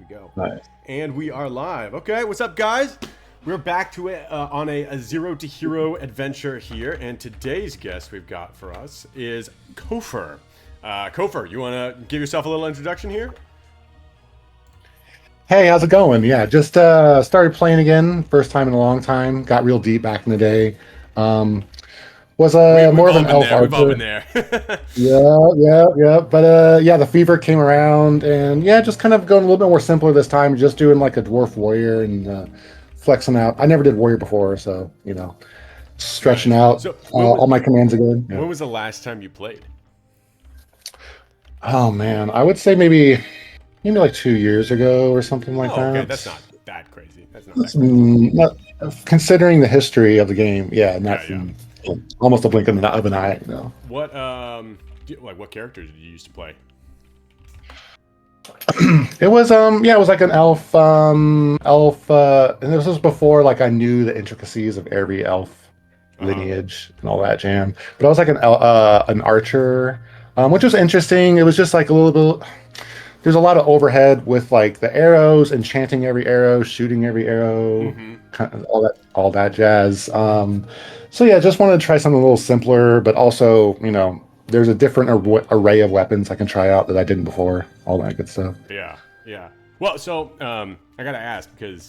we go. Nice. And we are live. Okay, what's up, guys? We're back to it on a zero to hero adventure here, and today's guest we've got for us is Khofur. Khofur, you want to give yourself a little introduction here? Hey, how's it going? Yeah, just started playing again. First time in a long time. Got real deep back in the day. Um, was We've more of all an been elf there. We've all been archer. there. Yeah. But yeah, the fever came around, and yeah, just kind of going a little bit more simpler this time. Just doing like a dwarf warrior and flexing out. I never did warrior before, so stretching Nice. out So, all my commands again. Yeah. when was the last time you played? Oh man, I would say maybe like 2 years ago or something like Oh, okay. that. That's not that crazy. That's not that That's, crazy. not, considering the history of the game, yeah, not Yeah. from almost a blink of an eye. What what characters did you used to play? It was yeah, it was like an elf, and this was before like I knew the intricacies of every elf Uh-huh. lineage and all that jam. But I was like an archer, which was interesting. It was just like a little bit. There's a lot of overhead with like the arrows, enchanting every arrow, shooting every arrow, Mm-hmm. kind of all that jazz. So yeah, just wanted to try something a little simpler, but also there's a different array of weapons I can try out that I didn't before. All that good stuff. Yeah. Well, so I gotta ask because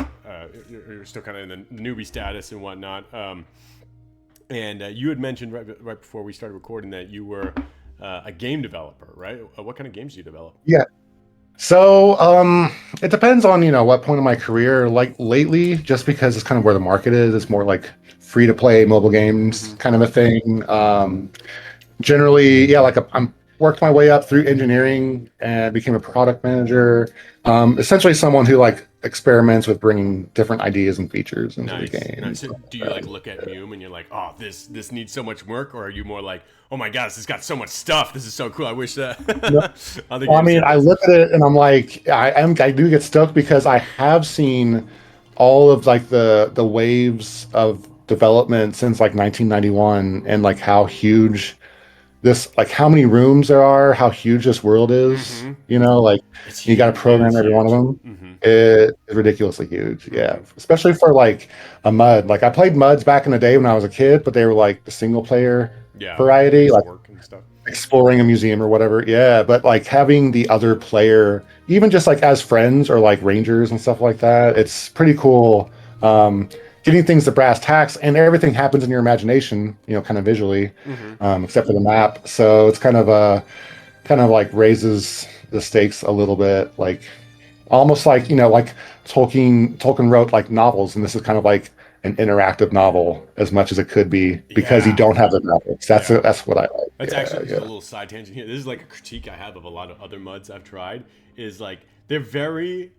you're still kind of in the newbie status and whatnot. And you had mentioned right before we started recording that you were a game developer, right? What kind of games do you develop? Yeah. So it depends on what point of my career. Like lately, just because it's kind of where the market is, it's more like free to play mobile games kind of a thing. Generally, yeah, like I'm worked my way up through engineering and became a product manager. Essentially, someone who like experiments with bringing different ideas and features into the Nice, game. nice. So do you like look at MUME and you're like, oh, this needs so much work, or are you more like, oh my gosh, this got so much stuff. This is so cool. I wish that other Well, I games mean, did I this. look at it and I'm like, I do get stoked because I have seen all of like the waves of development since like 1991 and like how huge like how many rooms there are, how huge this world is. Mm-hmm. Like It's you got to huge. It is program every one of huge. them. Mm-hmm. It's ridiculously huge. Yeah, Mm-hmm. especially for like a mud. Like I played muds back in the day when I was a kid, but they were like the single player Yeah, variety, just like work and stuff. exploring a museum or whatever. Yeah, but like having the other player, even just like as friends or like rangers and stuff like that, it's pretty cool. Um, Getting things to brass tacks, and everything happens in your imagination, kind of visually, Mm-hmm. except for the map. So it's kind of like raises the stakes a little bit, like almost like like Tolkien wrote like novels, and this is kind of like an interactive novel as much as it could be because you Yeah, don't have the graphics. yeah. That's what I like. That's Yeah, actually just a yeah. little side tangent here. This is like a critique I have of a lot of other muds I've tried. Is like they're very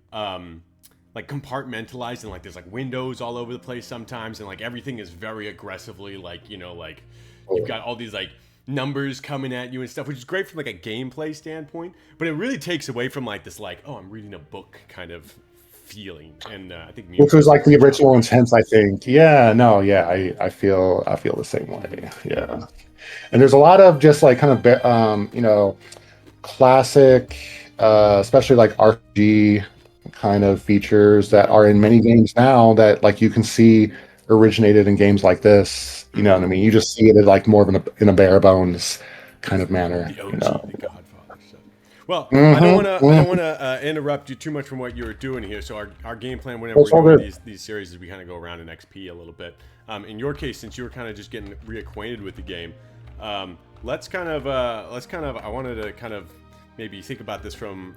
like compartmentalized and like there's like windows all over the place sometimes, and like everything is very aggressively like like you've got all these like numbers coming at you and stuff, which is great from like a gameplay standpoint, but it really takes away from like this like, oh, I'm reading a book kind of feeling. And I think Which Mute was does a like the great job original with that. intent, I think. Yeah, no, yeah, I feel the same way. Yeah, and there's a lot of just like kind of classic, especially like RPG kind of features that are in many games now that like you can see originated in games like this. You know Mm-hmm. what I mean? You just see it as like more of in a bare bones kind of manner. The OG, the Godfather stuff. Well, Mm-hmm, I don't mm-hmm. want to interrupt you too much from what you were doing here. So our game plan, whenever we're That's all doing good. these series, is we kind of go around in XP a little bit. In your case, since you were kind of just getting reacquainted with the game, I wanted to kind of maybe think about this from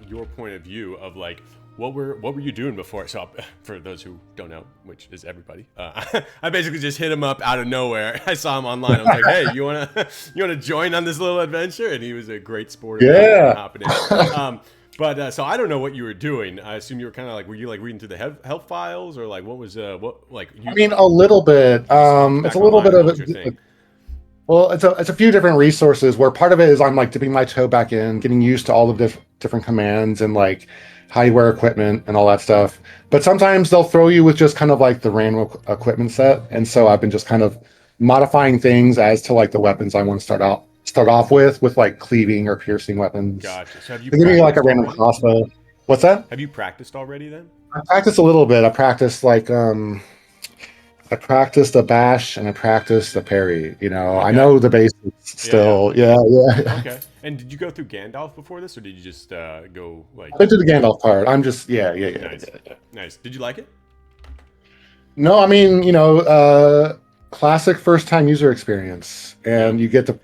your point of view of like what were you doing before? So for those who don't know, which is everybody, I basically just hit him up out of nowhere. I saw him online. I was like, "Hey, you wanna join on this little adventure?" And he was a great sport about it and Yeah. hopping in. But so I don't know what you were doing. I assume you were kind of like, were you like reading through the help files or like what was what like I mean, a little bit. you just hopped It's back a little online bit and of what was your it. thing? Well, it's a few different resources where part of it is I'm like dipping my toe back in, getting used to all the different commands and like how you wear equipment and all that stuff. But sometimes they'll throw you with just kind of like the random equipment set, and so I've been just kind of modifying things as to like the weapons I want to start off with like cleaving or piercing weapons. Gotcha. So have you They give me like a practiced random already? crossbow. What's that? Have you practiced already then? I practiced a little bit. I practiced a bash and I practiced a parry. I Okay. know the basics Yeah, yeah. still. Yeah, yeah. Okay. And did you go through Gandalf before this, or did you just go like? I've been to the Gandalf part. I'm just yeah, yeah, yeah, Nice, yeah, yeah. nice. Did you like it? No, I mean, classic first time user experience, Yeah. and you get to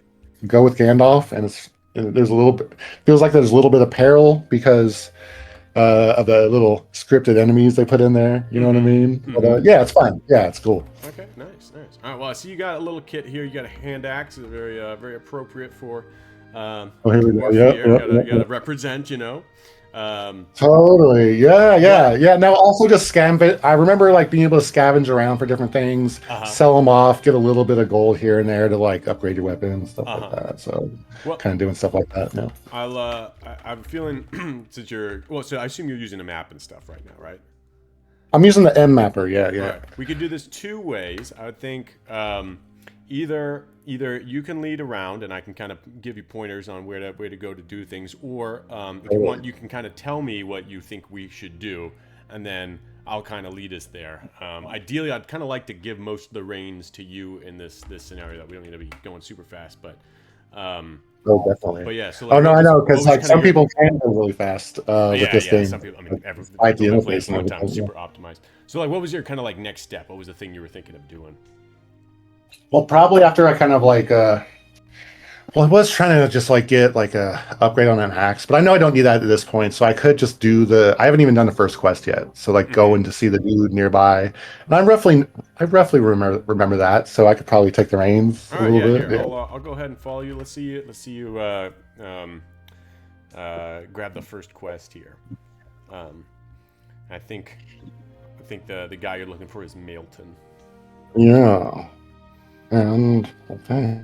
go with Gandalf, and there's a little bit feels like there's a little bit of peril because of the little scripted enemies they put in there. You know what I Mm-hmm. mean? But Mm-hmm. yeah, it's fun. Yeah, it's cool. Okay. Nice, nice. All right. Well, I see you got a little kit here. You got a hand axe, very, very appropriate for Oh, here we go. dwarf Yep, here. yep, Gotta, yep, gotta yep. represent. Totally. Yeah, What? yeah, yeah. Now also just scam. I remember like being able to scavenge around for different things, Uh huh. sell them off, get a little bit of gold here and there to like upgrade your weapon and stuff Uh like huh. that. So, Well, kind of doing stuff like that. Yeah. I'm feeling since you're well, so I assume you're using a map and stuff right now, right? I'm using the M mapper. Yeah, All yeah. right, we could do this two ways. I would think either you can lead around and I can kind of give you pointers on where to go to do things, or if you want, you can kind of tell me what you think we should do, and then I'll kind of lead us there. Ideally, I'd kind of like to give most of the reins to you in this scenario. That we don't need to be going super fast, um, Oh, definitely. but yeah. So Oh like, no, I know because what was like kind of some your people can go really fast with yeah, this yeah. Some game. people, I mean, Like the people that play interface this one and time everything. super optimized. So like, what was your kind of like next step? What was the thing you were thinking of doing? Well, probably after I kind of like well, I was trying to just like get like a upgrade on an axe, but I know I don't need that at this point, so I could just do I haven't even done the first quest yet. So like Mm-hmm. going to see the dude nearby. And I roughly remember that, so I could probably take the reins All a right, little yeah. bit. Here, Yeah. I'll go ahead and follow you. Let's see you grab the first quest here. Um, I think the guy you're looking for is Mailton. Yeah. And okay.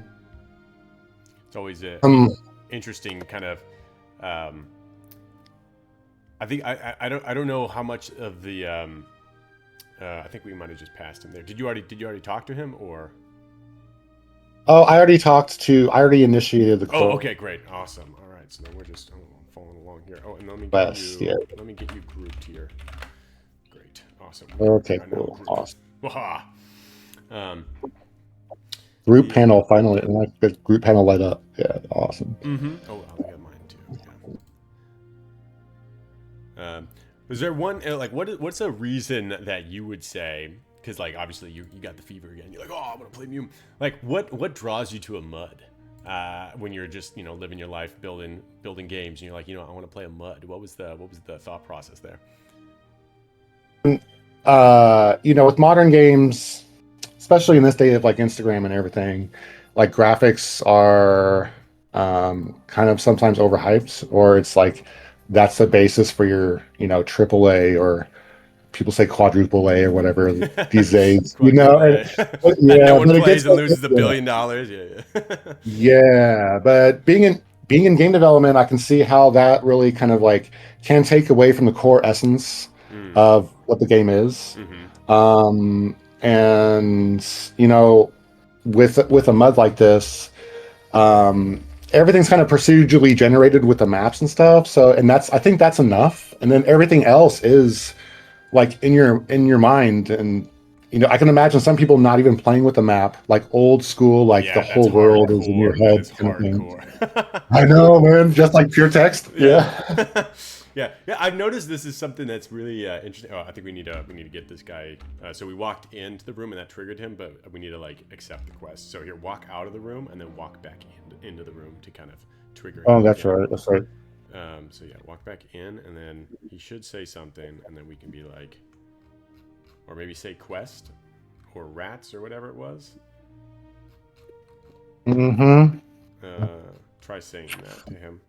It's always a Um interesting kind of. Um, I think I don't know how much of the. I think we might have just passed him there. Did you already talk to him or? oh, I already initiated the Oh, okay, great, awesome. All right, so then we're just following along here. Oh, and quest. Yeah. let me get you grouped here. Great, awesome. Okay, We are now cool. grouped. Awesome. Waha. Um, Group the panel finally, and like the group panel light up. Yeah, awesome. Oh, I got mine too. Yeah. Was there one like what's a reason that you would say? Because like obviously you got the fever again. You're like, oh, I'm gonna play MUME. Like what draws you to a mud? When you're just living your life building games and you're like I want to play a mud. What was the thought process there? With modern games, especially in this day of like Instagram and everything, like graphics are kind of sometimes overhyped, or it's like that's the basis for your, AAA, or people say quadruple A or whatever these days, Quadruple and A. That no yeah, one but it plays gets and like, loses $1 yeah, billion. Yeah. yeah, but being in game development, I can see how that really kind of like can take away from the core essence Mm. of what the game is. Mm-hmm. And with a mud like this, everything's kind of procedurally generated with the maps and stuff. So, and I think that's enough. And then everything else is like in your mind. And I can imagine some people not even playing with the map, like old school, like the Yeah, that's whole world is in your hardcore. That head is kind of thing. hardcore. I know, man. Just like pure text. Yeah. Yeah. Yeah. I've noticed this is something that's really interesting. Oh, I think we need to get this guy. So we walked into the room and that triggered him, but we need to like accept the quest. So here, walk out of the room and then walk back into the room to kind of trigger him. Oh, that's again. right. That's right. So yeah, walk back in and then he should say something and then we can be like, or maybe say quest or rats or whatever it was. Mm-hmm. Try saying that to him.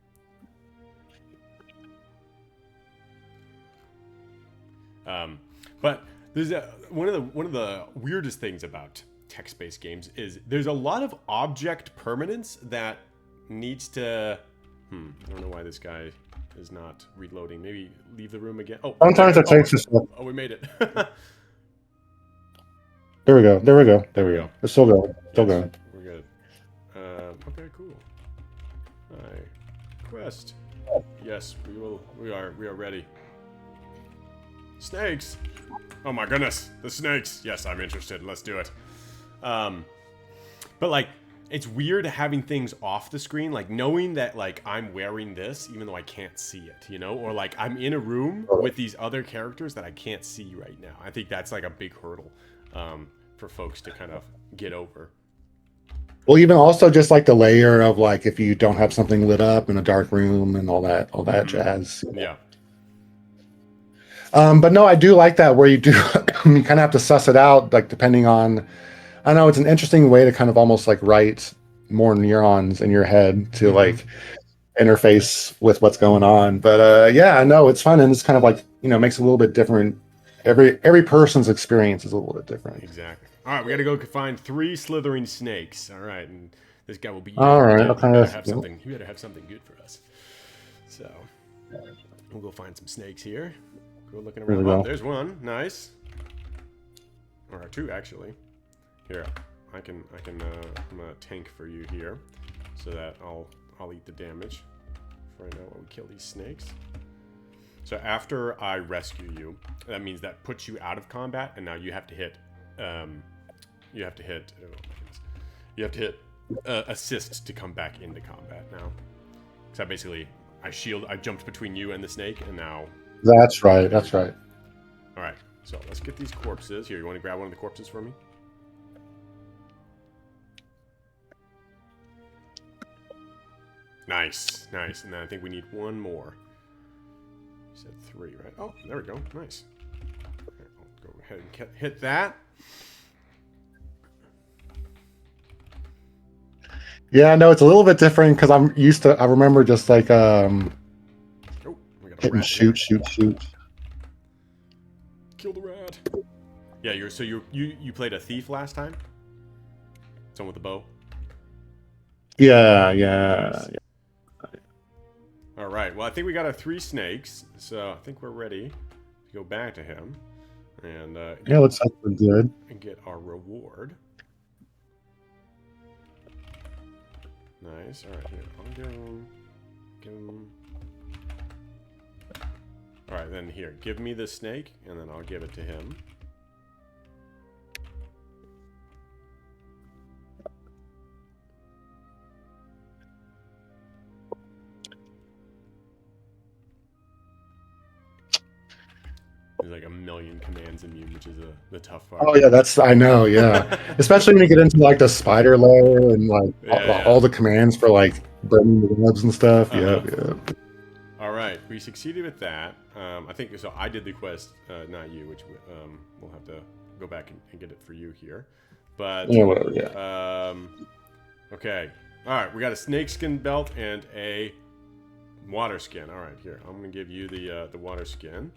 But there's one of the weirdest things about text-based games is there's a lot of object permanence that needs to. I don't know why this guy is not reloading. Maybe leave the room again. Oh, Sometimes it takes us. Oh, we made it. There we go. There we go. There we we go. go. It's still going. Still Yes, going. we're good. Okay, cool. Hi, quest. Yes, we are ready. Snakes! Oh my goodness, the snakes! Yes, I'm interested. Let's do it. But like, it's weird having things off the screen, like knowing that like I'm wearing this even though I can't see it, you know, or like I'm in a room with these other characters that I can't see right now. I think that's like a big hurdle for folks to kind of get over. Well, even also just like the layer of like if you don't have something lit up in a dark room and all that jazz. Yeah. But no, I do like that where you do you kind of have to suss it out, like depending on. I know it's an interesting way to kind of almost like write more neurons in your head to like interface with what's going on. But yeah, I know it's fun and it's kind of like makes it a little bit different. Every person's experience is a little bit different. Exactly. All right, we got to go find 3 slithering snakes. All right, and this guy will be. All right, You okay. better have something. You better have something good for us. So we'll go find some snakes here. Go looking around. Oh, there's one. Nice. Or 2 actually. Here, I'm gonna tank for you here, so that I'll eat the damage. Right now, while we kill these snakes. So after I rescue you, that means that puts you out of combat, and now you have to hit. You have to hit assist to come back into combat now. Because I jumped between you and the snake, and now. That's right. That's right. All right. So let's get these corpses here. You want to grab one of the corpses for me? Nice, nice. And then I think we need 1 more. You said 3, right? Oh, there we go. Nice. Okay, I'll go ahead and hit that. Yeah, no, it's a little bit different because I'm used to. I remember just like we got a hit and shoot. Kill the rat. Yeah, you played a thief last time. Someone with a bow. Yeah. Nice. All right. Well, I think we got our 3 snakes, so I think we're ready to go back to him and looks like we're good and get our reward. Nice. All right. Here, I'll give him. All right. Then here, give me the snake, and then I'll give it to him. There's like a million commands in MUME, which is the tough part. Oh yeah, I know, yeah. Especially when you get into like the spider layer and like all the commands for like burning the webs and stuff. Yeah. All right, we succeeded with that. I think so. I did the quest, not you, which we'll have to go back and get it for you here. But yeah, whatever. Yeah. Okay. All right, we got a snakeskin belt and a water skin. All right, here I'm gonna give you the water skin.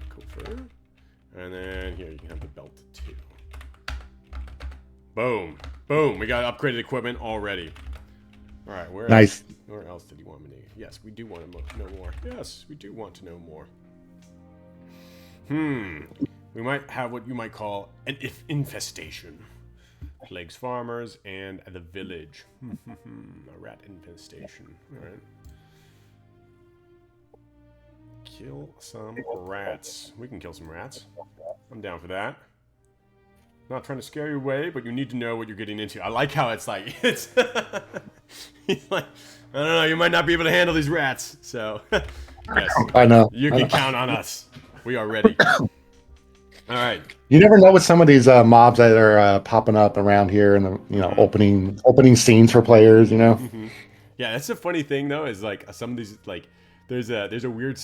Khofur. And then here you can have the belt too. Boom. Boom. We got upgraded equipment already. All right. Where else did you want me to? Yes, we do want to know more. Yes, we do want to know more. We might have what you might call an infestation. Plagues farmers and the village. A rat infestation. All right. Kill some rats. We can kill some rats. I'm down for that. Not trying to scare you away, but you need to know what you're getting into. I like how it's like, he's like, I don't know, you might not be able to handle these rats. So, yes. I know. You can count on us. We are ready. All right. You never know with some of these mobs that are popping up around here and opening scenes for players, Yeah, that's the funny thing though, is like some of these like there's a weird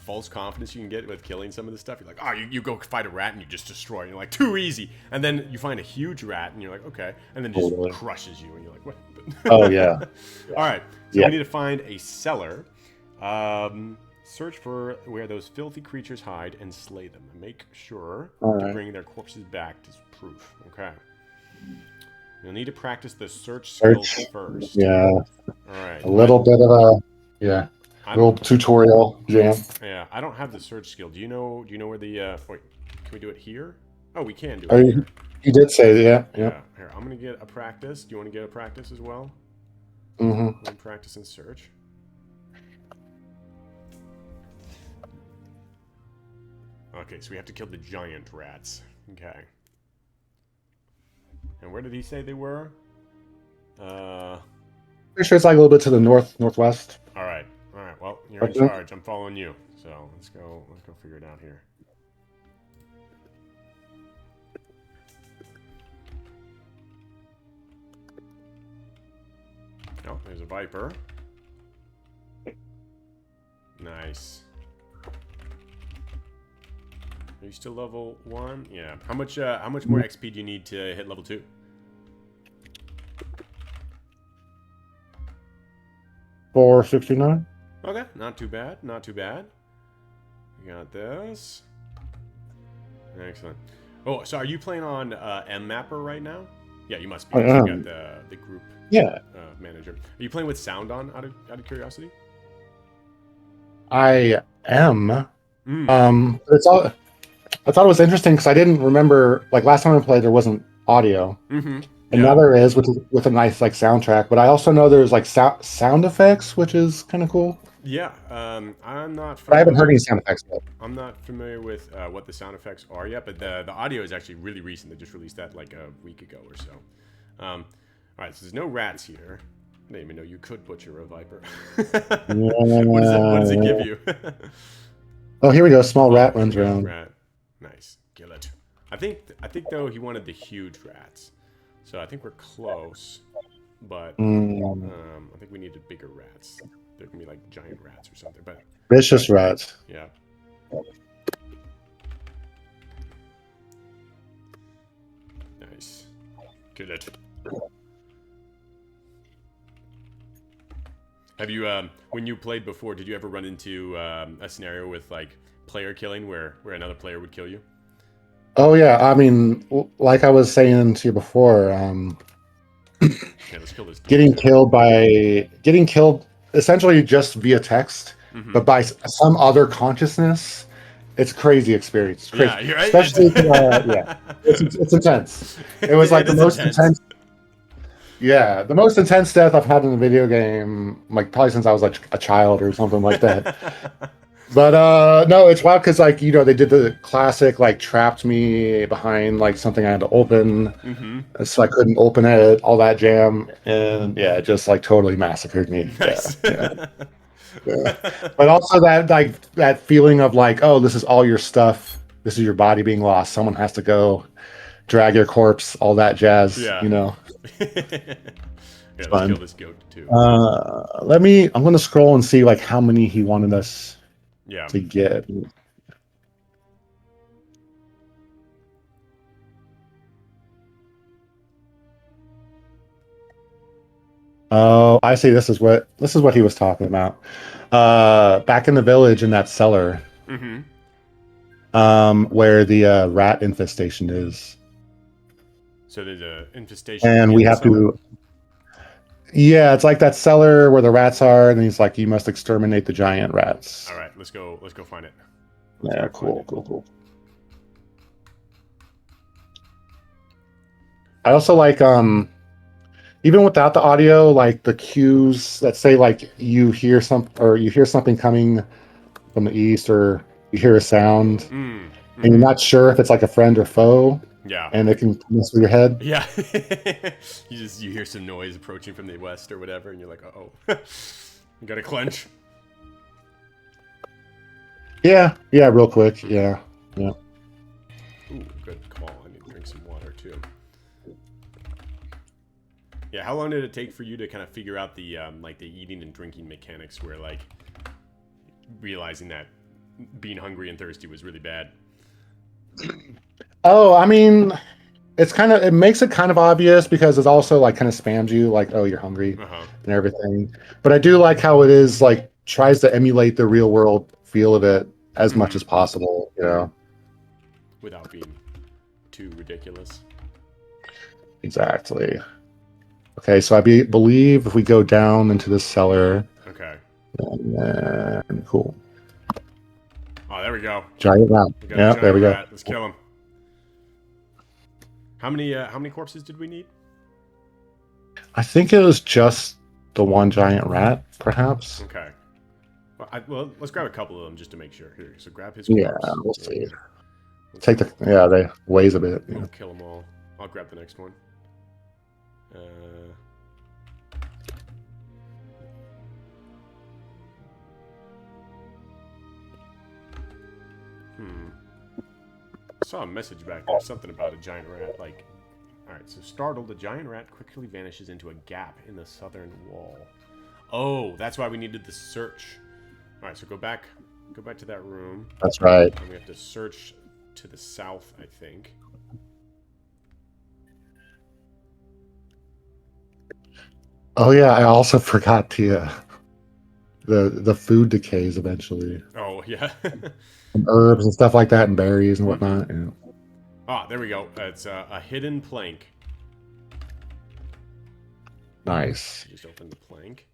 false confidence you can get with killing some of this stuff. You're like, oh, you go fight a rat and you just destroy it. You're like, too easy. And then you find a huge rat and you're like, okay. And then it just crushes you and you're like, what? Oh, yeah. All right. So we need to find a cellar. Search for where those filthy creatures hide and slay them. And make sure to bring their corpses back as proof. Okay. You'll need to practice the search skills first. Yeah. All right. A little bit of a, little tutorial jam. Yeah, I don't have the search skill. Do you know where the wait, can we do it here? Oh, we can do it here. You did say yeah. Here, I'm gonna get a practice. Do you want to get a practice as well? Practice and search. Okay, so we have to kill the giant rats. Okay. And where did he say they were? Pretty sure it's like a little bit to the northwest. All right. All right. Well, you're in Okay. charge. I'm following you. So let's go. Let's go figure it out here. Oh, there's a viper. Nice. Are you still level 1? Yeah. How much more XP do you need to hit level 2? 469. Okay, not too bad. Not too bad. We got this. Excellent. Oh, so are you playing on M-Mapper right now? Yeah, you must be. I You am. got the group Yeah, manager. Are you playing with sound on? Out of curiosity. I am. Mm. It's all. I thought it was interesting because I didn't remember, like last time I played, there wasn't audio, Mm-hmm. and Yeah. now there is, with a nice like soundtrack. But I also know there's like sound effects, which is kind of cool. Yeah. I'm not But I haven't heard familiar. any sound effects yet. I'm not familiar with what the sound effects are yet, but the audio is actually really recent. They just released that like a week ago or so. All right, so there's no rats here. I didn't even know you could butcher a viper. What does it give you? Oh, here we go. Small Oh, rat here we runs go. around. Rat. Nice. Kill it. I think though he wanted the huge rats, so I think we're close. But I think we need the bigger rats. There can be like giant rats or something. But Vicious rats. yeah. Nice. Kill it. Have you, when you played before, did you ever run into a scenario with like player killing where another player would kill you? Oh yeah, I mean, like I was saying to you before, Yeah, let's kill this dude too. getting killed essentially just via text, Mm-hmm. but by some other consciousness. It's a crazy experience. It's crazy. Yeah, you're right. Especially, yeah, it's intense. It was like It the is most intense. Yeah, the most intense death I've had in a video game, like probably since I was like a child or something like that. But no, it's wild because like they did the classic like trapped me behind like something I had to open, Mm-hmm. so I couldn't open it, all that jam, and yeah, it just like totally massacred me. Nice. Yeah. But also that feeling of like, oh, this is all your stuff, this is your body being lost. Someone has to go drag your corpse, all that jazz. Yeah. It's Yeah, let's fun. kill this goat too. I'm gonna scroll and see like how many he wanted us Yeah. to get. Oh, I see. This is what he was talking about. Back in the village in that cellar, Mm-hmm. where the rat infestation is, So there's a infestation and in we the have cellar? to. Yeah, it's like that cellar where the rats are, and he's like, you must exterminate the giant rats. All right, let's go find it. Yeah, cool. I also like even without the audio, like the cues that say like you hear something coming from the east, or you hear a sound, Mm-hmm. and you're not sure if it's like a friend or foe, Yeah. and it can mess with your head. Yeah. you hear some noise approaching from the west or whatever, and you're like, uh-oh. You gotta clench. Yeah, real quick. Yeah. Ooh, good call. I need to drink some water too. Yeah, how long did it take for you to kind of figure out the like the eating and drinking mechanics, where like realizing that being hungry and thirsty was really bad? Oh, I mean, it makes it kind of obvious because it's also like kind of spams you like, oh, you're hungry Uh-huh. and everything. But I do like how it is like tries to emulate the real world feel of it as much as possible, Without being too ridiculous. Exactly. Okay, so I believe if we go down into this cellar, Okay. and then, cool. Oh, there we go. Giant rat. We got a Yeah, giant there we go. rat. Let's kill him. How many corpses did we need? I think it was just the one giant rat, perhaps. Okay. Well, let's grab a couple of them just to make sure. Here, so grab his Yeah, corpse. we'll see. Let's Take the yeah, they weighs a bit. we Yeah. won't kill them all. I'll grab the next one. I saw a message back there, something about a giant rat. Like, all right, so startled, a giant rat quickly vanishes into a gap in the southern wall. Oh, that's why we needed the search. All right, so go back to that room. That's right. And we have to search to the south, I think. Oh yeah, I also forgot the food decays eventually. Oh yeah. And herbs and stuff like that, and berries and whatnot. Yeah. Ah, there we go. It's a hidden plank. Nice. Just open the plank.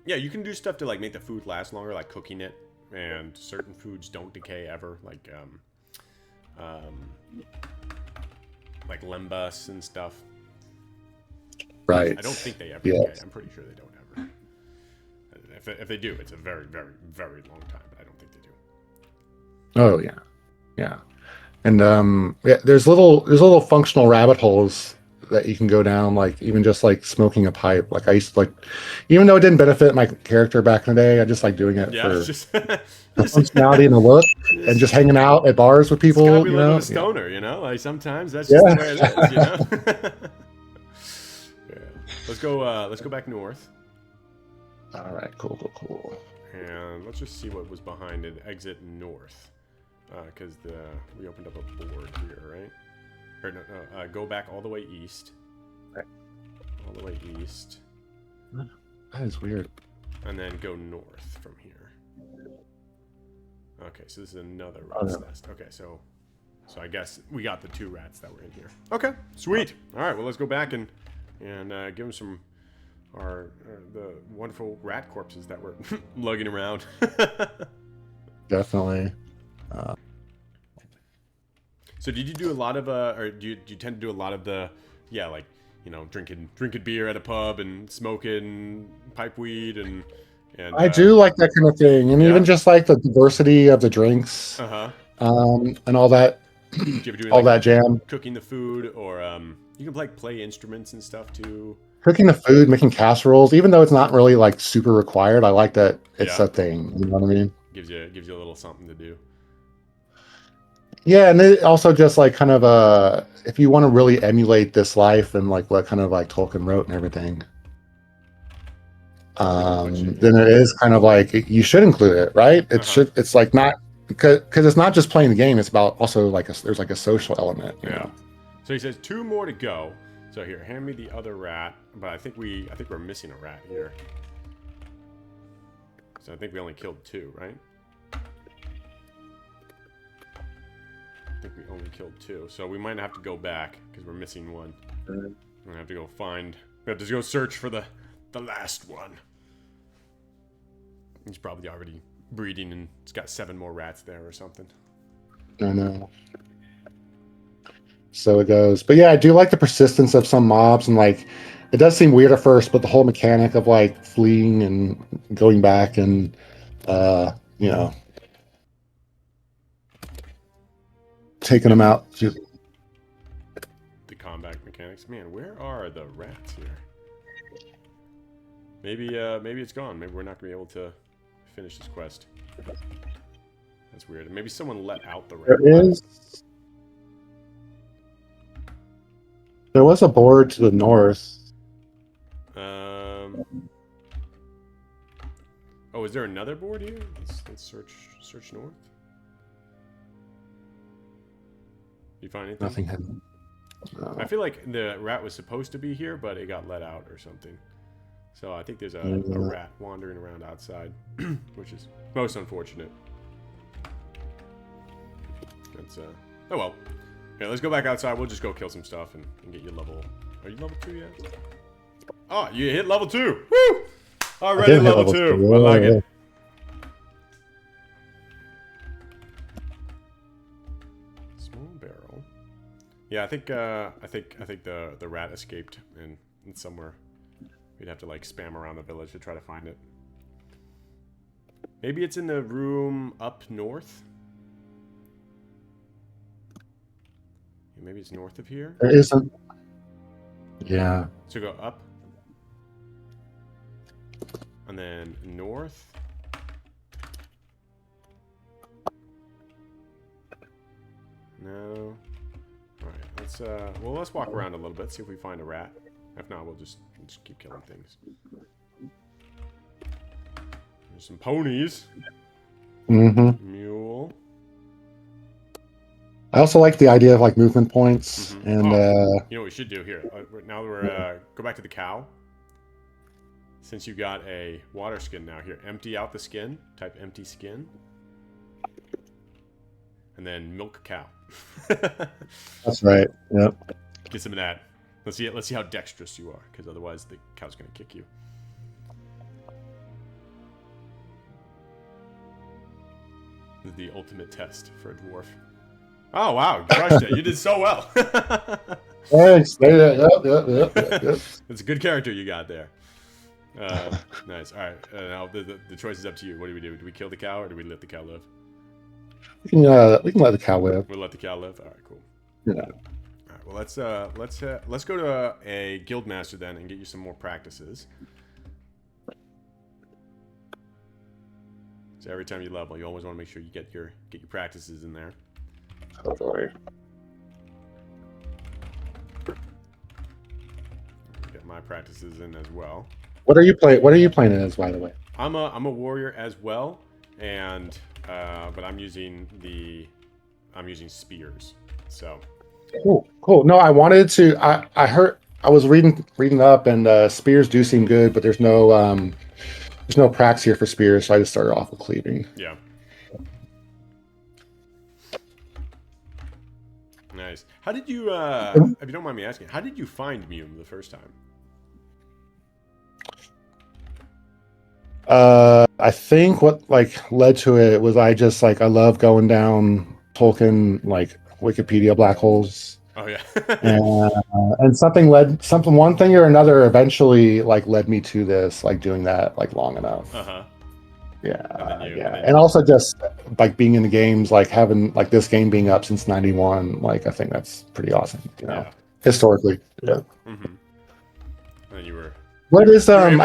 Yeah, you can do stuff to like make the food last longer, like cooking it, and certain foods don't decay ever, like lembas and stuff. Right. I don't think they ever Yeah. decay. I'm pretty sure they don't ever. If they do, it's a very, very, very long time, but I don't think they do. Oh yeah, yeah. And yeah, there's little functional rabbit holes that you can go down, like even just like smoking a pipe. Like I used to like, even though it didn't benefit my character back in the day, I just like doing it Yeah, for it's just the functionality and the look, and just hanging out at bars with it's gotta people. be You living know, a stoner, you know? Like sometimes that's just Yeah. the way it is, you know? Yeah. Let's go back north. All right, cool. And let's just see what was behind it. Exit north. Because we opened up a board here, right? Or no, go back all the way east. Right. All the way east. That is weird. And then go north from here. Okay, so this is another rat's nest. Okay, so I guess we got the 2 rats that were in here. Okay, sweet. All right, well, let's go back and give them some the wonderful rat corpses that were lugging around. Definitely. So did you do a lot of or do you tend to do a lot of the like, you know, drinking beer at a pub and smoking pipe weed and I do like that kind of thing, and Yeah? even just like the diversity of the drinks, and all that, do you ever do all like that jam. cooking the food, or you can like play instruments and stuff too? Cooking the food, making casseroles, even though it's not really like super required, I like that it's Yeah. a thing. You know what I mean? Gives you a little something to do. Yeah, and it also just like kind of if you want to really emulate this life and like what kind of like Tolkien wrote and everything, then it is kind of like you should include it, right? It's like not because it's not just playing the game. It's about also like there's like a social element. You know? So he says 2 more to go. So here, hand me the other rat. But I think we're missing a rat here. So I think we only killed 2, right? I think we only killed 2. So we might have to go back because we're missing 1. We're gonna have to go find. We have to go search for the last one. He's probably already breeding and it's got 7 more rats there or something. I know. So it goes. But yeah, I do like the persistence of some mobs, and like it does seem weird at first, but the whole mechanic of like fleeing and going back and you know, taking them out. The combat mechanics. Man, where are the rats here? Maybe it's gone. Maybe we're not gonna be able to finish this quest. That's weird. Maybe someone let out the rat. There was a board to the north. Oh, is there another board here? Let's search north. You find anything? Nothing hidden. No. I feel like the rat was supposed to be here, but it got let out or something. So I think there's a rat wandering around outside, which is most unfortunate. That's oh well. Yeah, let's go back outside. We'll just go kill some stuff and get you level. Are you level 2 yet? Oh, you hit level 2. Woo! Already level 2. I like it. Small barrel. Yeah, I think the rat escaped and It's somewhere. We'd have to like spam around the village to try to find it. Maybe it's in the room up north. Maybe it's north of here. There isn't. Yeah. So go up. And then north. No. Alright, let's walk around a little bit, see if we find a rat. If not, we'll just keep killing things. There's some ponies. Mm-hmm. Mule. I also like the idea of like movement points and you know what we should do here? Now that we're go back to the cow. Since you got a water skin now here, empty out the skin. Type empty skin. And then milk a cow. That's right. Yep. Get some of that. Let's see how dexterous you are, because otherwise the cow's gonna kick you. This is the ultimate test for a dwarf. Oh wow, you crushed it! You did so well. Thanks. Yep. It's a good character you got there. Nice. All right. Now the choice is up to you. What do we do? Do we kill the cow or do we let the cow live? We can let the cow live. We'll let the cow live. All right. Cool. Yeah. All right. Well, let's go to a guild master then and get you some more practices. So every time you level, you always want to make sure you get your practices in there. Totally. Get my practices in as well. What are you playing as, by the way? I'm a warrior as well, and but I'm using spears. So Cool. No, I wanted to. I heard. I was reading up, and spears do seem good, but there's no pracs here for spears, so I just started off with cleaving. Yeah. Nice. How did you, if you don't mind me asking, how did you find MUME the first time? I think what like led to it was I love going down Tolkien like Wikipedia black holes. Oh yeah. and one thing or another eventually like led me to this, like doing that like long enough. Uh-huh. Yeah. And also just like being in the games, like having like this game being up since '91, like I think that's pretty awesome, historically. Yeah. Mm-hmm. And then you were I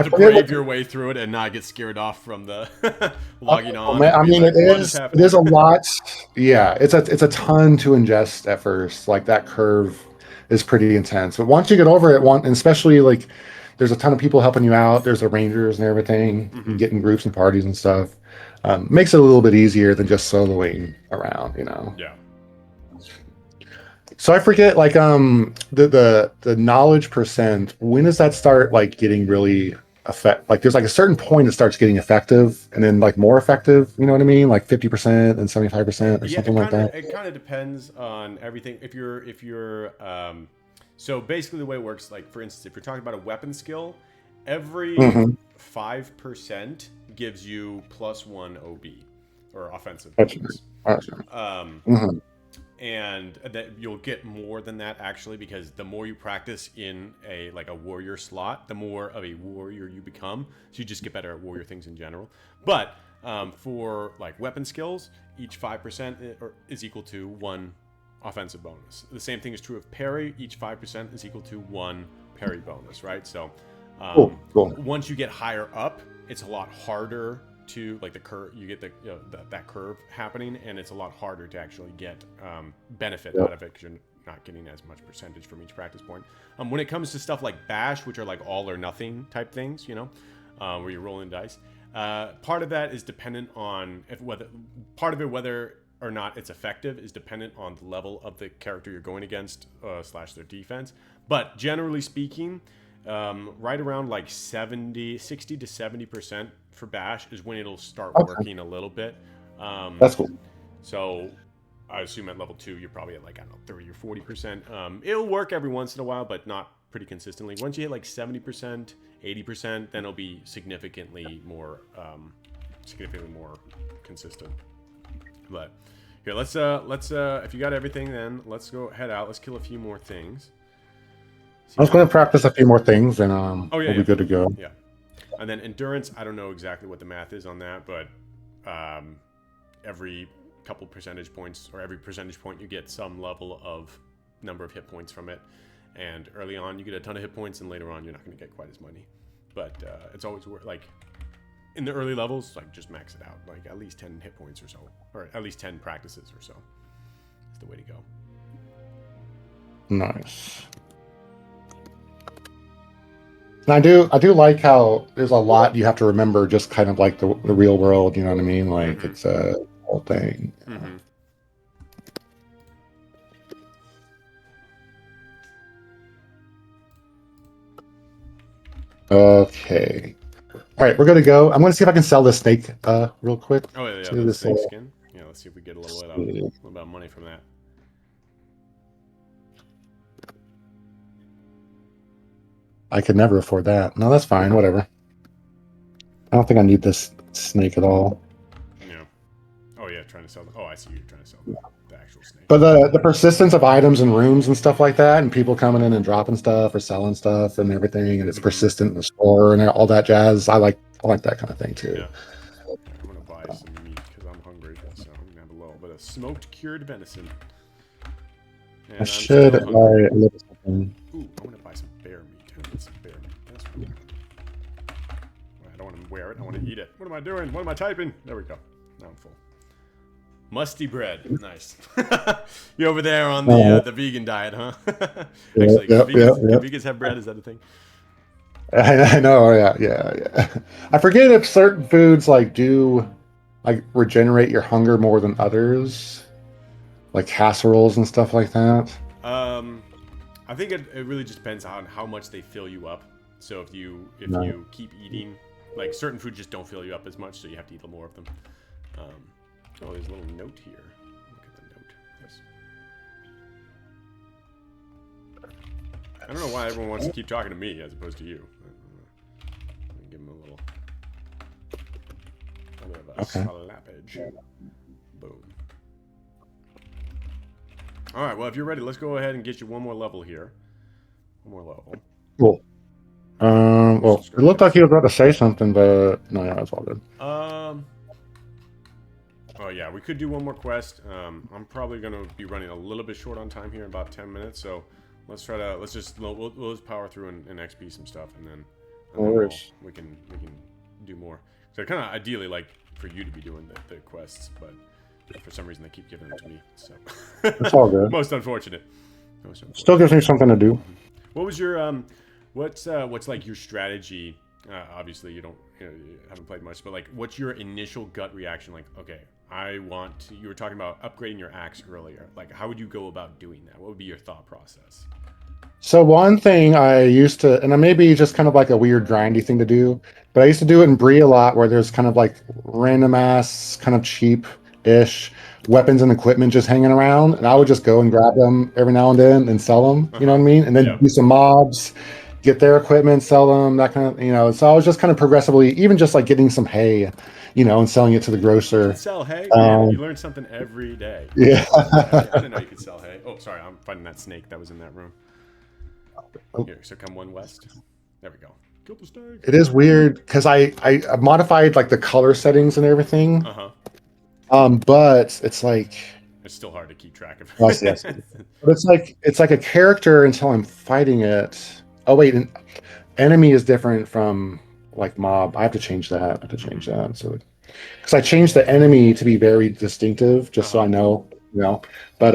forget brave your way through it and not get scared off from the logging on. Man, I mean, it is a lot. Yeah, it's a ton to ingest at first. Like that curve is pretty intense, but once you get over it, and especially like there's a ton of people helping you out. There's the rangers and everything. You can get in groups and parties and stuff. Makes it a little bit easier than just soloing around, Yeah. So I forget, like, the knowledge percent. When does that start, like, getting really like? There's like a certain point it starts getting effective, and then like more effective. You know what I mean? Like 50% and 75% or something like that. It kind of depends on everything. If you're so basically the way it works, like for instance, if you're talking about a weapon skill, every 5% gives you +1 OB or offensive bonus. And that you'll get more than that actually, because the more you practice in a warrior slot, the more of a warrior you become. So you just get better at warrior things in general. But for like weapon skills, each 5% is equal to 1 offensive bonus. The same thing is true of parry. Each 5% is equal to 1 parry bonus, right? So Cool. once you get higher up, it's a lot harder to like the curve. You get that curve happening, and it's a lot harder to actually get benefit out of it because you're not getting as much percentage from each practice point. When it comes to stuff like bash, which are like all or nothing type things, where you're rolling dice, part of that is dependent on whether or not it's effective is dependent on the level of the character you're going against / their defense. But generally speaking, right around like 60 to 70% for bash is when it'll start working a little bit. That's cool. So I assume at level 2 you're probably at like, I don't know, 30 or 40%. It'll work every once in a while, but not pretty consistently. Once you hit like 70%, 80%, then it'll be significantly more consistent. But here, let's if you got everything, then let's go head out. Let's kill a few more things. See I was how going to many- practice a few more things, and Oh yeah, we'll yeah, be good to go. yeah. And then endurance, I don't know exactly what the math is on that, but every couple percentage points or every percentage point you get some level of number of hit points from it. And early on you get a ton of hit points, and later on you're not going to get quite as many. But it's always worth, like, in the early levels, like, just max it out, like at least 10 hit points or so, or at least 10 practices or so. That's the way to go. Nice. And I do like how there's a lot you have to remember, just kind of like the real world. You know what I mean? Like it's a whole thing. Mm-hmm. Okay. All right, we're gonna go. I'm gonna see if I can sell this snake real quick. Oh yeah, See the this, snake skin. Yeah, let's see if we get a little bit of money from that. I could never afford that. No, that's fine. Whatever. I don't think I need this snake at all. Yeah. Oh yeah, trying to sell. Oh, I see you're trying to sell the actual snake. But the persistence of items and rooms and stuff like that, and people coming in and dropping stuff or selling stuff and everything, and it's persistent in the store and all that jazz. I like that kind of thing too. Yeah. I'm gonna buy some meat because I'm hungry, so I'm gonna have a little bit of smoked cured venison. And I should buy a little something. Ooh, I want to buy some bear meat. I want some bear meat. That's what I don't want to wear it. I want to eat it. What am I doing? What am I typing? There we go. Now I'm full. Musty bread. Nice. You over there on the vegan diet, huh? Actually, Yep, vegans have bread. Is that a thing? I know. Yeah. I forget if certain foods do regenerate your hunger more than others, like casseroles and stuff like that. I think it really just depends on how much they fill you up. So if you keep eating, like, certain foods just don't fill you up as much, so you have to eat more of them. Oh, there's a little note here. Look at the note. Yes. I don't know why everyone wants to keep talking to me as opposed to you. Let me give him a little bit of a slappage. Boom. All right, well, if you're ready, let's go ahead and get you one more level here. One more level. Cool. Well, it looked like he was about to say something, but no, that's all good. Oh yeah, we could do one more quest. I'm probably gonna be running a little bit short on time here in about 10 minutes, so we'll just power through and XP some stuff, and then we can do more. So kind of ideally like for you to be doing the quests, but for some reason they keep giving them to me. So it's all good. Most unfortunate. Still gives me something to do. What was your what's like your strategy? Obviously you haven't played much, but like what's your initial gut reaction? Like, okay, you were talking about upgrading your axe earlier. Like, how would you go about doing that? What would be your thought process? So one thing I used to, and it may be just kind of like a weird grindy thing to do, but I used to do it in Bree a lot, where there's kind of like random ass, kind of cheap-ish weapons and equipment just hanging around, and I would just go and grab them every now and then and sell them. You know what I mean? And then do some mobs, get their equipment, sell them, that kind of, So I was just kind of progressively, even just like getting some hay, and selling it to the grocer. Sell hay? Man, you learn something every day. Yeah. I didn't know you could sell hay. Oh, sorry, I'm finding that snake that was in that room. Here, so come one west. There we go. Kill the snake. It is weird because I modified like the color settings and everything. But it's like it's still hard to keep track of. Yes. But it's like a character until I'm fighting it. Oh wait, an enemy is different from like mob. I have to change that. So because I changed the enemy to be very distinctive, just so I know. But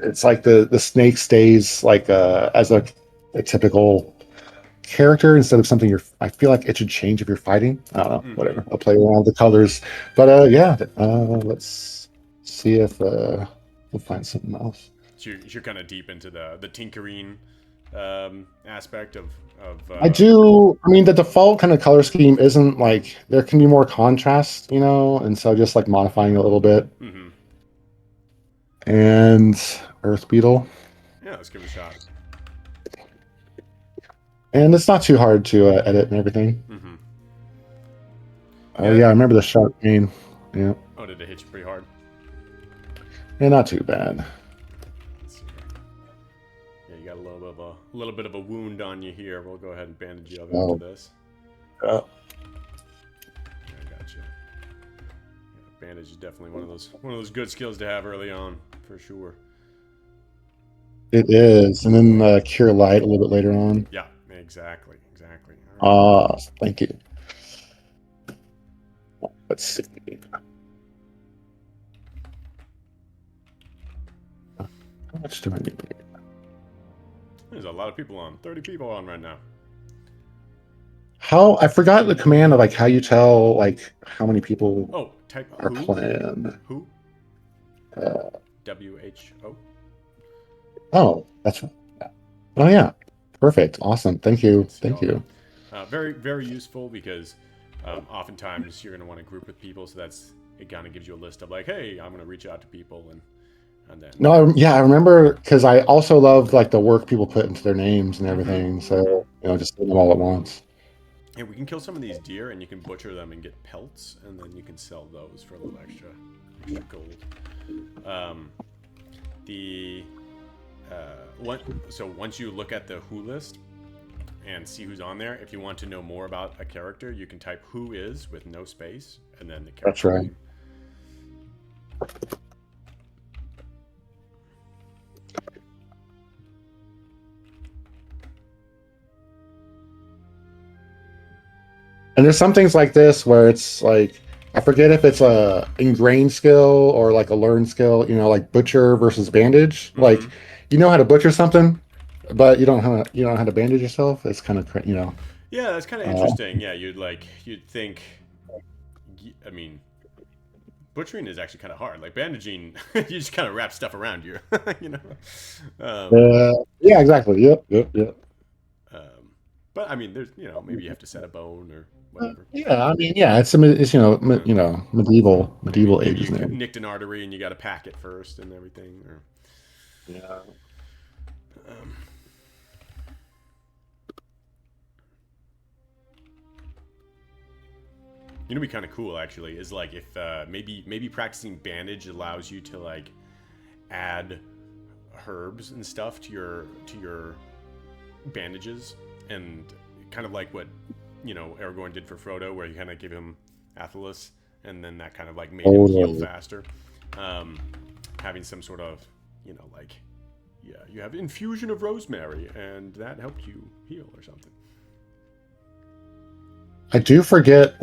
it's like the snake stays like as a typical character instead of something I feel like it should change if you're fighting. I don't know, whatever. I'll play around with the colors. But let's see if we'll find something else. So you're kind of deep into the tinkering aspect of I do. I mean, the default kind of color scheme isn't like, there can be more contrast, and so just like modifying it a little bit. And Earth Beetle. Yeah, let's give it a shot. And it's not too hard to edit and everything. Oh yeah, I remember the shark game. Yeah. Oh, did it hit you pretty hard? Yeah, not too bad. Let's see here. Yeah, you got a little bit little bit of a wound on you here. We'll go ahead and bandage you up Oh. after this. Uh, I got you. Yeah, bandage is definitely one of those good skills to have early on, for sure. it is, and then cure light a little bit later on. Yeah, exactly. All right. Thank you. Let's see. How much do I need? There's a lot of people on. 30 people on right now. How I forgot the command of like how you tell like how many people Oh, type are who? playing. Who? Uh, WHO. oh, that's right. Yeah. Oh yeah, perfect, awesome. Thank you, thank you. Very, very useful because oftentimes you're going to want to group with people, so it kind of gives you a list of like, hey, I'm going to reach out to people and then. No, I remember because I also love like the work people put into their names and everything. So just doing them all at once. Yeah, we can kill some of these deer and you can butcher them and get pelts, and then you can sell those for a little extra gold. So once you look at the who list and see who's on there, if you want to know more about a character, you can type who is with no space and then the character. That's right. name. And there's some things like this where it's like I forget if it's a ingrained skill or like a learned skill. Like butcher versus bandage. Mm-hmm. Like you know how to butcher something, but you don't know how to bandage yourself. It's kind of Yeah, that's kind of interesting. Yeah, you'd think. I mean, butchering is actually kind of hard. Like bandaging, you just kind of wrap stuff around you. Yeah, exactly. Yep. But I mean, there's maybe you have to set a bone or whatever. Yeah, I mean, yeah, it's medieval Maybe ages. you Now. nicked an artery and you got to pack it first and everything. Or, Yeah. Be kind of cool actually is like if maybe practicing bandage allows you to like add herbs and stuff to your bandages, and kind of like what Aragorn did for Frodo, where you kind of give him Athelas, and then that kind of like made him heal faster. Having some sort of like you have infusion of rosemary and that helped you heal or something. I do forget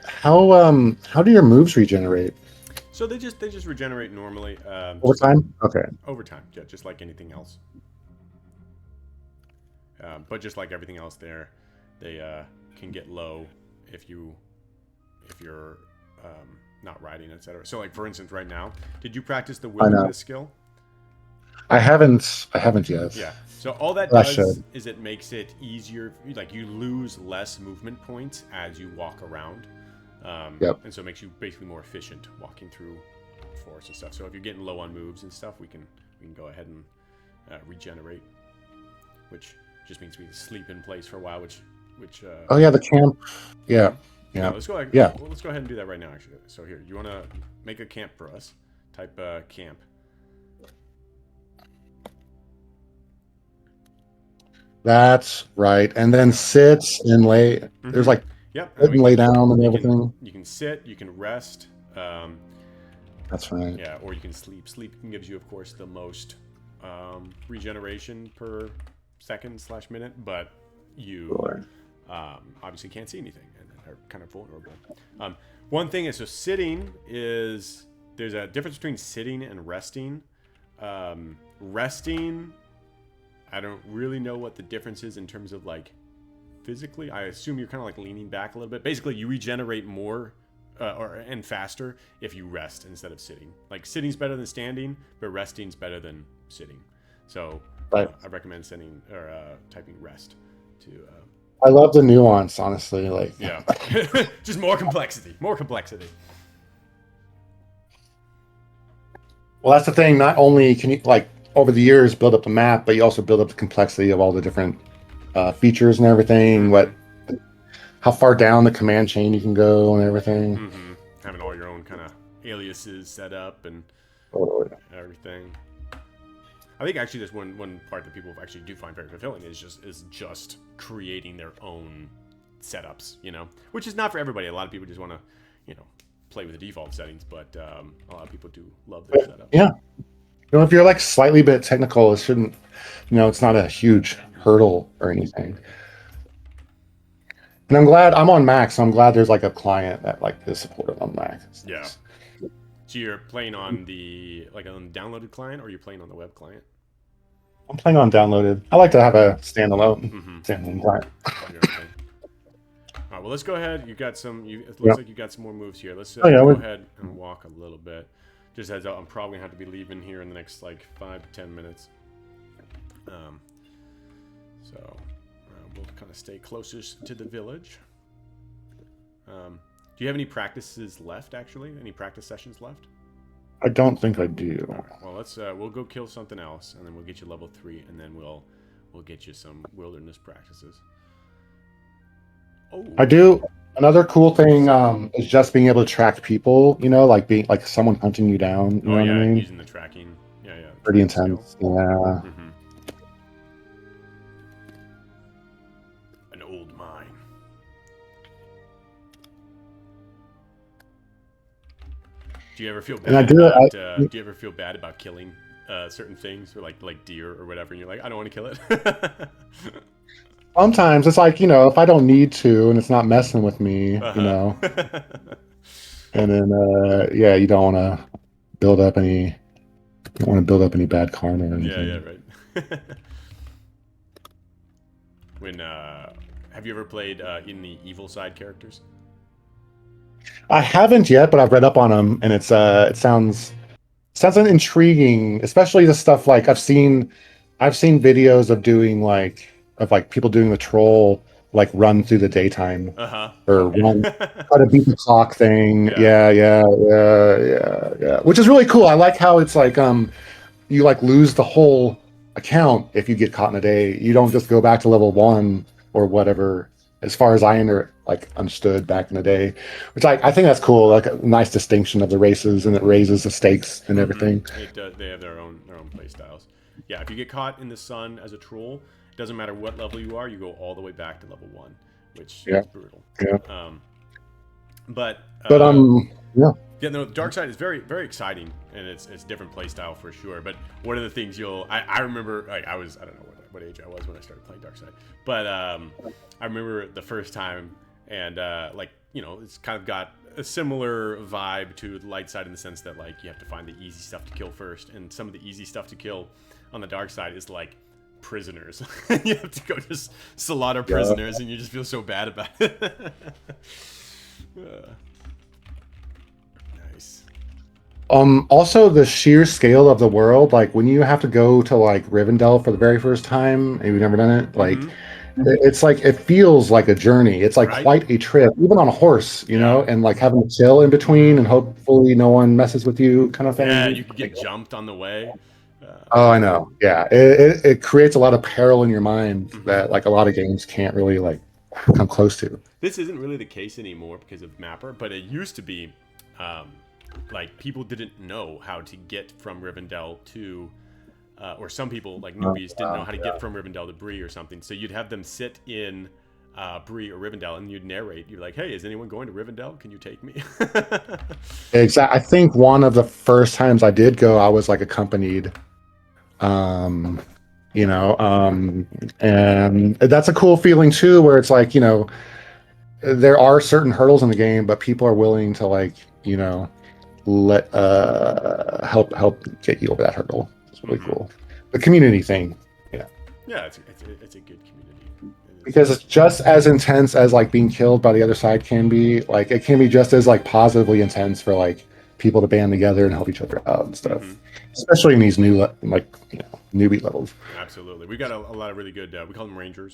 how do your moves regenerate? So they just regenerate normally. Over time? Okay. Over time, yeah, just like anything else. But just like everything else, they can get low if you're not riding, etc. So, like for instance, right now, did you practice the willingness skill? I haven't yet. Yeah. So all that does is it makes it easier. Like you lose less movement points as you walk around. And so it makes you basically more efficient walking through forest and stuff. So if you're getting low on moves and stuff, we can go ahead and regenerate, which just means we sleep in place for a while. Which oh yeah, the camp. Yeah. Let's go ahead and do that right now. Actually, so here, you want to make a camp for us? Type camp. That's right. And then sit and lay. Mm-hmm. There's like sit and lay down and everything. You can sit. You can rest. That's right. Yeah, or you can sleep. Sleep gives you, of course, the most regeneration per second/minute, but you obviously can't see anything and are kind of vulnerable. One thing is, so sitting is, there's a difference between sitting and resting. Resting, I don't really know what the difference is in terms of like physically. I assume you're kind of like leaning back a little bit. Basically, you regenerate more and faster if you rest instead of sitting. Like sitting's better than standing, but resting's better than sitting. So I recommend sitting or typing rest to. I love the nuance, honestly. Like yeah, just more complexity. Well, that's the thing. Not only can you like over the years build up the map, but you also build up the complexity of all the different features and everything. How far down the command chain you can go and everything. Mm-hmm. Having all your own kind of aliases set up and everything. I think actually there's one part that people actually do find very fulfilling is just creating their own setups, which is not for everybody. A lot of people just want to, play with the default settings, but a lot of people do love their setups. Yeah. If you're like slightly bit technical, it shouldn't, it's not a huge hurdle or anything. And I'm glad I'm on Mac, so I'm glad there's like a client that like is supported on Mac. Yeah. So you're playing on the downloaded client, or you're playing on the web client? I'm playing on downloaded. I like to have a standalone client. All right, well, let's go ahead. You got some. It looks like you got some more moves here. Let's go ahead and walk a little bit. Just heads up, I'm probably gonna have to be leaving here in the next like 5 to 10 minutes. So we'll kind of stay closest to the village. Do you have any practices left? Actually, any practice sessions left? I don't think I do. Right, well, let's we'll go kill something else, and then we'll get you level 3, and then we'll get you some wilderness practices. Oh, I do. Another cool thing is just being able to track people. Like being like someone hunting you down. You know what I mean? Using the tracking. Yeah. Pretty intense. Skill. Yeah. An old mine. Do you ever feel bad? Do you ever feel bad about killing certain things, or like deer or whatever? And you're like, I don't want to kill it. Sometimes it's like, if I don't need to and it's not messing with me, and then you don't want to build up any bad karma or anything. Yeah, right. Have you ever played in the evil side characters? I haven't yet, but I've read up on them, and it sounds intriguing, especially the stuff like I've seen videos of people doing the troll, like run through the daytime, or try to beat the clock thing. Yeah. Which is really cool. I like how it's like you like lose the whole account if you get caught in a day. You don't just go back to level 1 or whatever. As far as I understood back in the day, which I think that's cool. Like a nice distinction of the races, and it raises the stakes and everything. It does. They have their own play styles. Yeah, if you get caught in the sun as a troll, it doesn't matter what level you are, you go all the way back to level 1, which is brutal. Yeah. Yeah, no, Dark Side is very, very exciting, and it's different play style for sure. But one of the things I remember, like I don't know what age I was when I started playing Dark Side, but I remember the first time, and it's kind of got a similar vibe to the Light Side in the sense that like you have to find the easy stuff to kill first, and some of the easy stuff to kill on the Dark Side is like prisoners. You have to go just slaughter prisoners, and you just feel so bad about it. Nice. Also the sheer scale of the world, like when you have to go to like Rivendell for the very first time and you've never done it, like it's like it feels like a journey. It's like quite a trip, even on a horse, and like having to chill in between and hopefully no one messes with you, kind of thing. Yeah, you could get jumped on the way. I know. Yeah, it creates a lot of peril in your mind that like a lot of games can't really like come close to. This isn't really the case anymore because of Mapper, but it used to be. Like people didn't know how to get from Rivendell to, or some people like newbies didn't know how to get from Rivendell to Bree or something. So you'd have them sit in Bree or Rivendell, and you'd narrate. You're like, "Hey, is anyone going to Rivendell? Can you take me?" Exactly. I think one of the first times I did go, I was like accompanied. And that's a cool feeling too, where it's like there are certain hurdles in the game, but people are willing to like let help get you over that hurdle. It's really cool. The community thing. Yeah, it's a good community. Because it's just as intense as like being killed by the other side can be. Like it can be just as like positively intense for like people to band together and help each other out and stuff. Especially in these new newbie levels. Absolutely. We got a lot of really good we call them ranger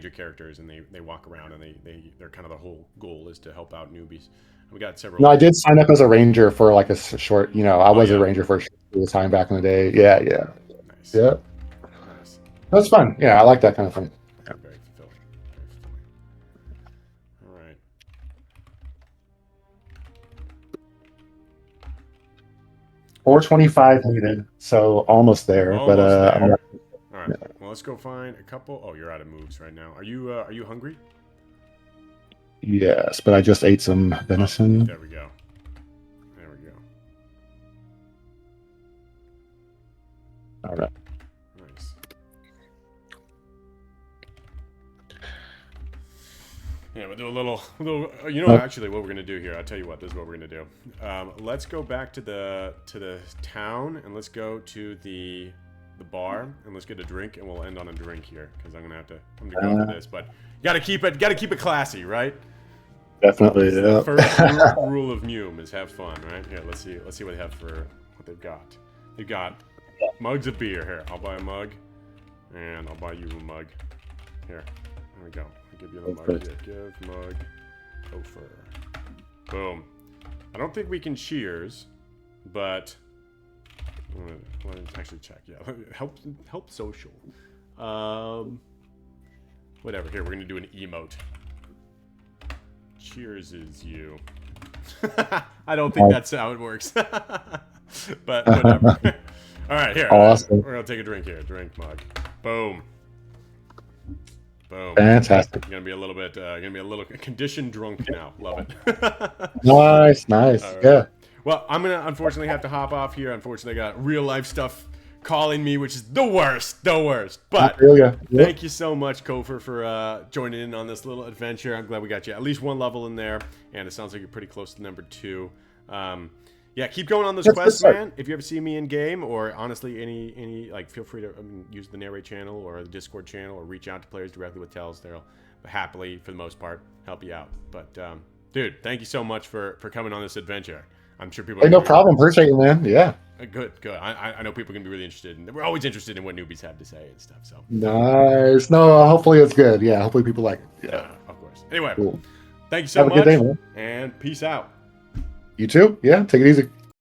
characters, and they walk around, and they're kind of the whole goal is to help out newbies. We got several. No, I did sign up as a ranger for like a short. I was a ranger for a short time back in the day. Yeah. Nice. Yeah. Nice. That's fun. Yeah, I like that kind of thing. Yeah. Very fulfilling. All right. 425 needed, so almost there. But Almost there. I'm not, All right. Well, let's go find a couple. Oh, you're out of moves right now. Are you hungry? yes, but I just ate some venison. There we go. There we go. All right. Nice. Yeah, we'll do a little. Actually, what we're gonna do here. I'll tell you what. This is what we're gonna do. Let's go back to the town, and let's go to the bar, and let's get a drink, and we'll end on a drink here, because I'm gonna go for this. But you gotta keep it classy, right? Definitely. Yeah. The first rule of MUME is have fun, right? Here, let's see what they have for what they've got. They've got mugs of beer. Here, I'll buy a mug, and I'll buy you a mug. Here, there we go. I'll give you the mug. Here, give mug. Khofur. Boom. I don't think we can cheers, but let me actually check. Yeah, help social. Whatever. Here, we're gonna do an emote. Cheers is you. I don't think that's how it works. But whatever. All right, here. Awesome. We're gonna take a drink here. Drink mug. Boom. Boom. Fantastic. Gonna be a little conditioned drunk now. Love it. Nice. Right. Yeah. Well, I'm gonna unfortunately have to hop off here. Unfortunately, I got real life stuff calling me, which is the worst. But thank you so much, Khofur, for joining in on this little adventure. I'm glad we got you at least one level in there, and it sounds like you're pretty close to number 2. Yeah, keep going on this quest, man. If you ever see me in game, or honestly any like, feel free to use the narrate channel or the Discord channel, or reach out to players directly with tells. They'll happily, for the most part, help you out. But dude, thank you so much for coming on this adventure. I'm sure people. Hey, no problem. Appreciate you, man. Yeah. Good. I know people are gonna be really interested, and we're always interested in what newbies have to say and stuff. So nice. No, hopefully it's good. Yeah, hopefully people like it. Yeah, of course. Anyway, cool. Thank you so much. Have a good day, man. And peace out. You too. Yeah, take it easy.